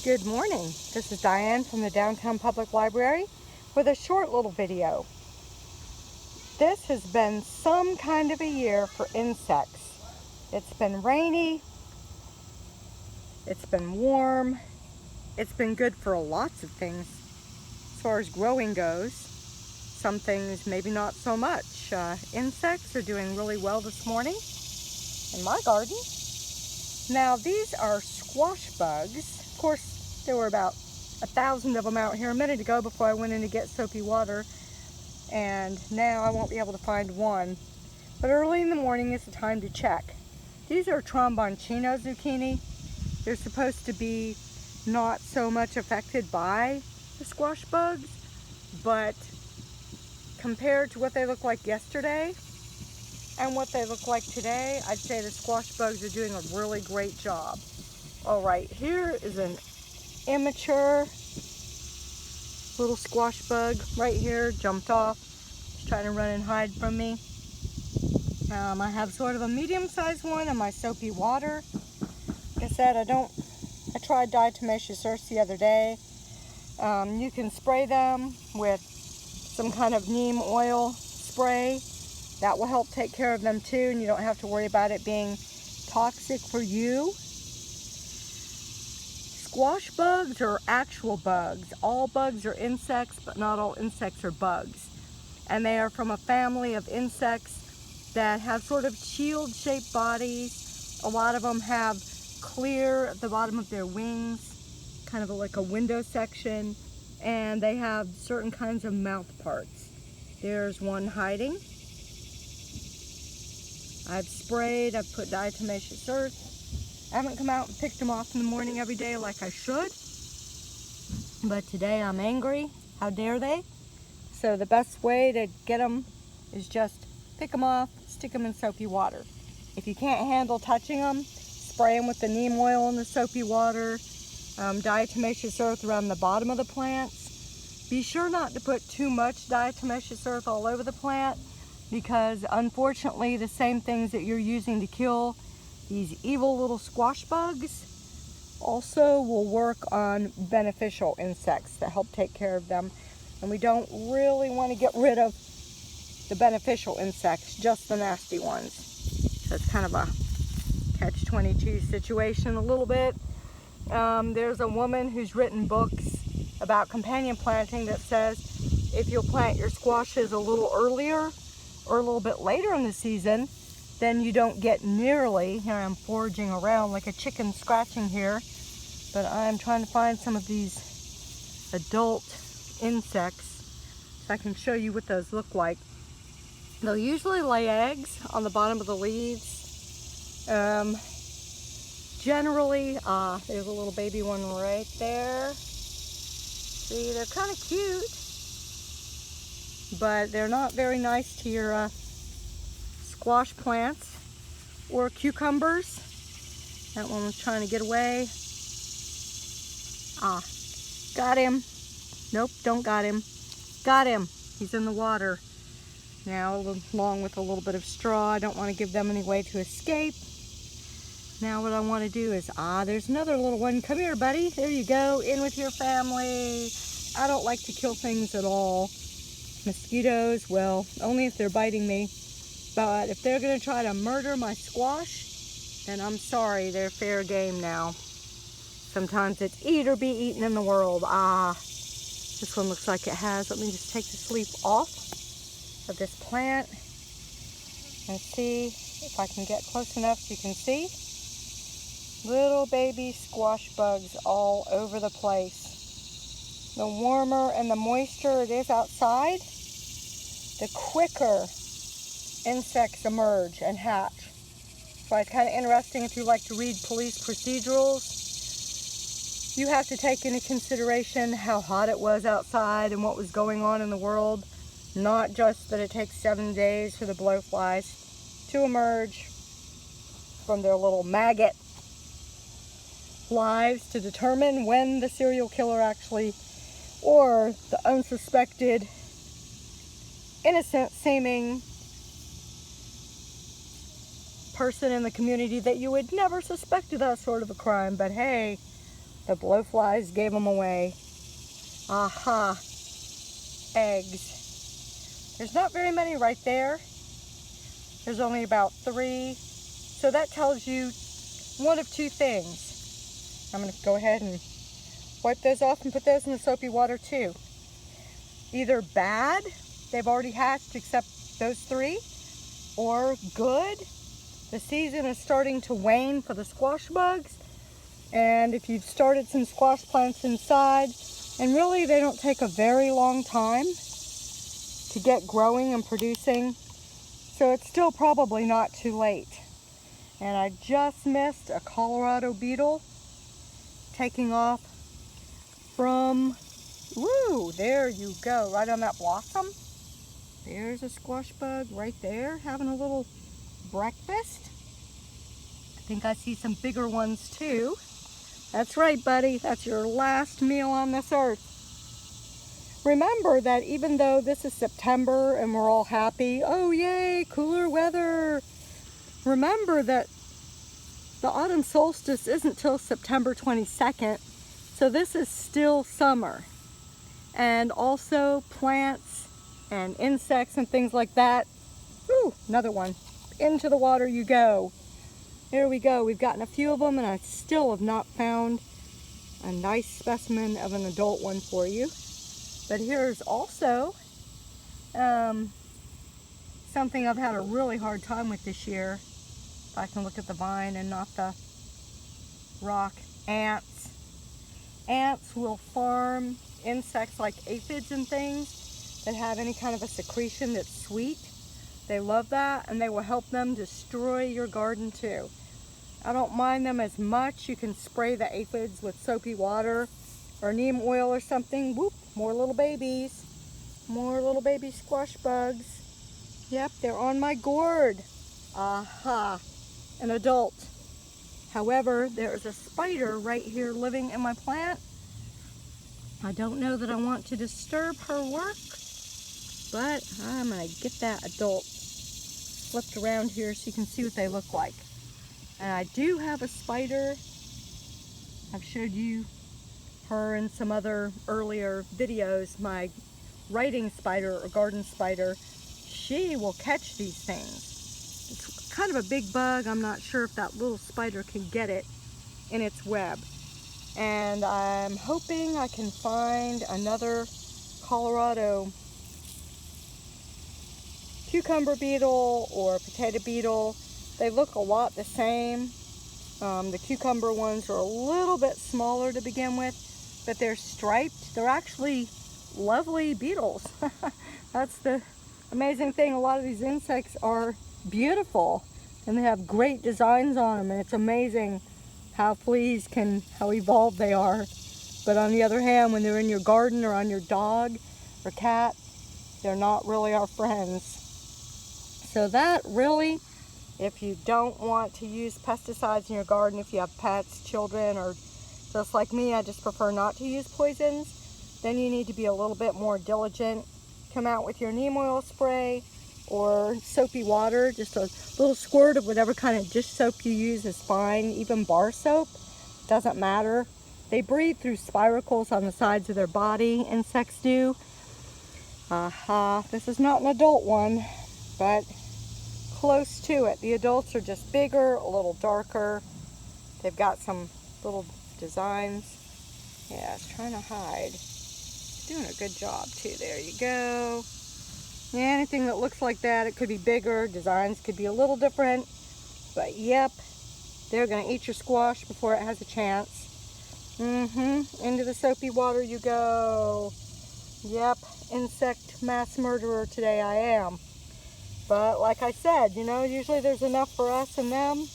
Good morning. This is Diane from the Downtown Public Library with a short little video. This has been some kind of a year for insects. It's been rainy, it's been warm, it's been good for lots of things. As far as growing goes, some things maybe not so much. Insects are doing really well this morning in my garden. Now these are squash bugs. Of course, there were about 1,000 of them out here a minute ago before I went in to get soapy water, and now I won't be able to find one. But early in the morning is the time to check. These are tromboncino zucchini. They're supposed to be not so much affected by the squash bugs, but compared to what they looked like yesterday and what they look like today, I'd say the squash bugs are doing a really great job. All right, here is an immature little squash bug right here, jumped off. He's trying to run and hide from me. I have sort of a medium-sized one in my soapy water. Like I said, I tried diatomaceous earth the other day. You can spray them with some kind of neem oil spray. That will help take care of them too, and you don't have to worry about it being toxic for you. Squash bugs are actual bugs. All bugs are insects, but not all insects are bugs. And they are from a family of insects that have sort of shield-shaped bodies. A lot of them have clear at the bottom of their wings, kind of like a window section, and they have certain kinds of mouth parts. There's one hiding. I've sprayed, I've put diatomaceous earth. I haven't come out and picked them off in the morning every day like I should, but today I'm angry. How dare they? So the best way to get them is just pick them off, stick them in soapy water. If you can't handle touching them, spray them with the neem oil in the soapy water, diatomaceous earth around the bottom of the plants. Be sure not to put too much diatomaceous earth all over the plant, because unfortunately the same things that you're using to kill these evil little squash bugs also will work on beneficial insects that help take care of them. And we don't really want to get rid of the beneficial insects, just the nasty ones. So it's kind of a catch-22 situation a little bit. There's a woman who's written books about companion planting that says if you'll plant your squashes a little earlier or a little bit later in the season, then you don't get nearly, here I'm foraging around like a chicken scratching here, but I'm trying to find some of these adult insects so I can show you what those look like. They'll usually lay eggs on the bottom of the leaves. Generally, there's a little baby one right there. See, they're kind of cute, but they're not very nice to your squash plants or cucumbers. That one was trying to get away. Got him. Nope, don't got him. Got him. He's in the water. Now, along with a little bit of straw, I don't want to give them any way to escape. Now what I want to do is, there's another little one. Come here, buddy. There you go. In with your family. I don't like to kill things at all. Mosquitoes, well, only if they're biting me. But if they're going to try to murder my squash, then I'm sorry, they're fair game now. Sometimes it's eat or be eaten in the world. This one looks like it has. Let me just take this leaf off of this plant and see if I can get close enough so you can see. Little baby squash bugs all over the place. The warmer and the moister it is outside, the quicker insects emerge and hatch. So it's kind of interesting if you like to read police procedurals. You have to take into consideration how hot it was outside and what was going on in the world. Not just that it takes 7 days for the blowflies to emerge from their little maggot lives to determine when the serial killer actually, or the unsuspected, innocent seeming person in the community that you would never suspect of that sort of a crime. But hey, The blowflies gave them away. Aha, eggs. There's not very many right there. There's only about 3. So that tells you one of 2 things. I'm going to go ahead and wipe those off and put those in the soapy water too. Either bad, they've already hatched except those 3, or good. The season is starting to wane for the squash bugs. And if you've started some squash plants inside, and really they don't take a very long time to get growing and producing, so it's still probably not too late. And I just missed a Colorado beetle taking off from, woo, there you go, right on that blossom. There's a squash bug right there having a little breakfast. I think I see some bigger ones too. That's right, buddy. That's your last meal on this earth. Remember that even though this is September and we're all happy, oh yay, cooler weather. Remember that the autumn solstice isn't till September 22nd, so this is still summer. And also plants and insects and things like that. Ooh, another one. Into the water you go. There we go. We've gotten a few of them, and I still have not found a nice specimen of an adult one for you. But here's also something I've had a really hard time with this year. If I can look at the vine and not the rock. Ants. Ants will farm insects like aphids and things that have any kind of a secretion that's sweet. They love that, and they will help them destroy your garden too. I don't mind them as much. You can spray the aphids with soapy water or neem oil or something. Whoop, more little babies. More little baby squash bugs. Yep, they're on my gourd. Aha, an adult. However, there's a spider right here living in my plant. I don't know that I want to disturb her work, but I'm going to get that adult flipped around here so you can see what they look like. And I do have a spider. I've showed you her in some other earlier videos. My writing spider or garden spider, she will catch these things. It's kind of a big bug. I'm not sure if that little spider can get it in its web. And I'm hoping I can find another Colorado cucumber beetle or potato beetle. They look a lot the same. The cucumber ones are a little bit smaller to begin with, but they're striped. They're actually lovely beetles. That's the amazing thing. A lot of these insects are beautiful and they have great designs on them, and it's amazing how fleas can, how evolved they are. But on the other hand, when they're in your garden or on your dog or cat, they're not really our friends. So that really, if you don't want to use pesticides in your garden, if you have pets, children, or just like me, I just prefer not to use poisons, then you need to be a little bit more diligent. Come out with your neem oil spray or soapy water. Just a little squirt of whatever kind of dish soap you use is fine. Even bar soap, doesn't matter. They breathe through spiracles on the sides of their body, insects do. This is not an adult one, but close to it. The adults are just bigger, a little darker. They've got some little designs. Yeah, it's trying to hide. Doing a good job too. There you go. Yeah, anything that looks like that, it could be bigger. Designs could be a little different. But yep, they're going to eat your squash before it has a chance. Into the soapy water you go. Yep, insect mass murderer today I am. But like I said, you know, usually there's enough for us and them.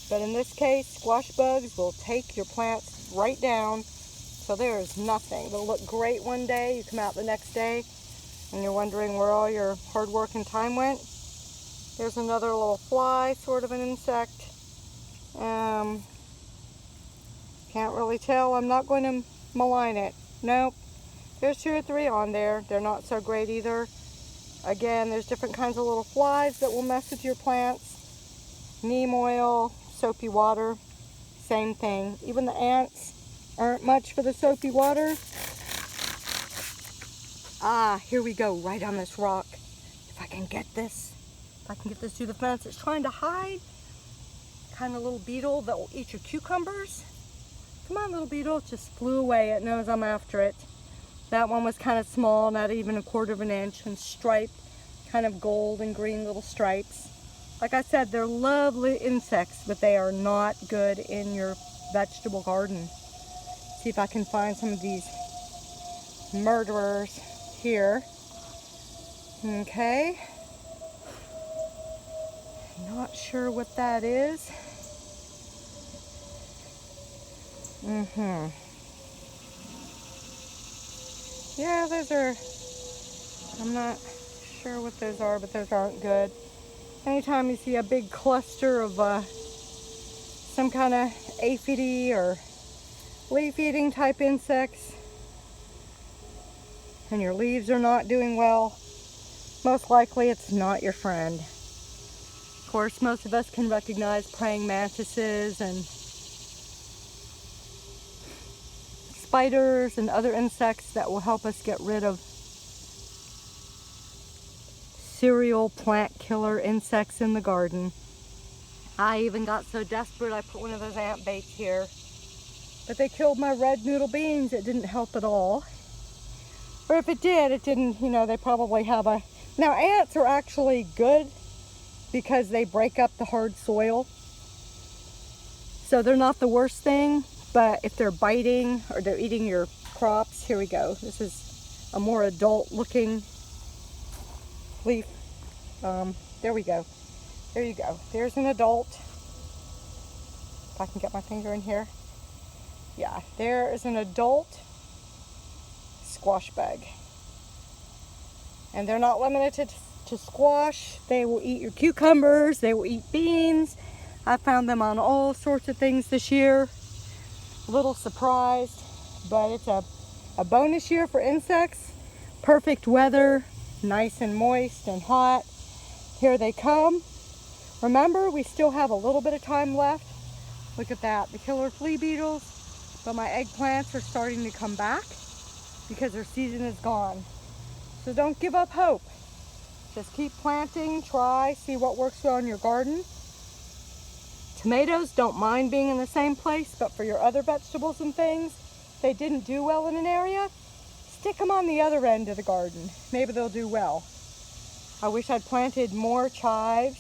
But in this case, squash bugs will take your plants right down. So there is nothing. They'll look great one day. You come out the next day and you're wondering where all your hard work and time went. There's another little fly, sort of an insect. Can't really tell. I'm not going to malign it. Nope. There's 2 or 3 on there. They're not so great either. Again, there's different kinds of little flies that will mess with your plants. Neem oil, soapy water, same thing. Even the ants, aren't much for the soapy water. Ah, here we go, right on this rock. If I can get this, through the fence. It's trying to hide. Kind of little beetle that will eat your cucumbers. Come on, little beetle, it just flew away. It knows I'm after it. That one was kind of small, not even 1/4 of an inch, and striped, kind of gold and green little stripes. Like I said, they're lovely insects, but they are not good in your vegetable garden. See if I can find some of these murderers here. Okay. Not sure what that is. Yeah, those are, I'm not sure what those are, but those aren't good. Anytime you see a big cluster of some kind of aphidy or leaf-eating type insects, and your leaves are not doing well, most likely it's not your friend. Of course, most of us can recognize praying mantises and spiders and other insects that will help us get rid of cereal plant killer insects in the garden. I even got so desperate I put one of those ant baits here. But they killed my red noodle beans. It didn't help at all. Or if it did, it didn't, you know, they probably have a... Now ants are actually good because they break up the hard soil. So they're not the worst thing, but if they're biting or they're eating your crops, here we go. This is a more adult looking leaf. There we go. There you go. There's an adult. If I can get my finger in here. Yeah, there is an adult squash bug. And they're not limited to squash. They will eat your cucumbers. They will eat beans. I found them on all sorts of things this year. A little surprised, but it's a bonus year for insects. Perfect weather, nice and moist and hot. Here they come. Remember, we still have a little bit of time left. Look at that, the killer flea beetles. But my eggplants are starting to come back because their season is gone. So don't give up hope. Just keep planting, try, see what works well in your garden. Tomatoes don't mind being in the same place, but for your other vegetables and things, if they didn't do well in an area, stick them on the other end of the garden. Maybe they'll do well. I wish I'd planted more chives.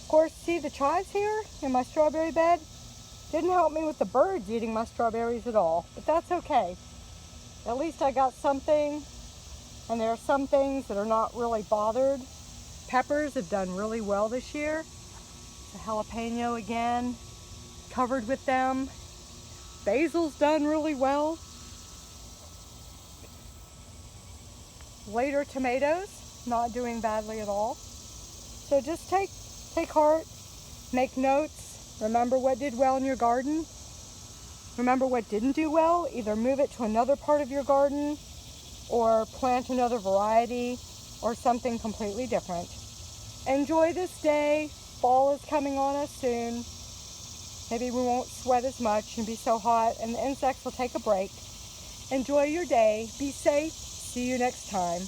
Of course, see the chives here in my strawberry bed? Didn't help me with the birds eating my strawberries at all, but that's okay. At least I got something, and there are some things that are not really bothered. Peppers have done really well this year. The jalapeno again, covered with them. Basil's done really well. Later tomatoes, not doing badly at all. So just take heart, make notes, remember what did well in your garden. Remember what didn't do well, either move it to another part of your garden or plant another variety or something completely different. Enjoy this day. Fall is coming on us soon. Maybe we won't sweat as much and be so hot, and the insects will take a break. Enjoy your day. Be safe. See you next time.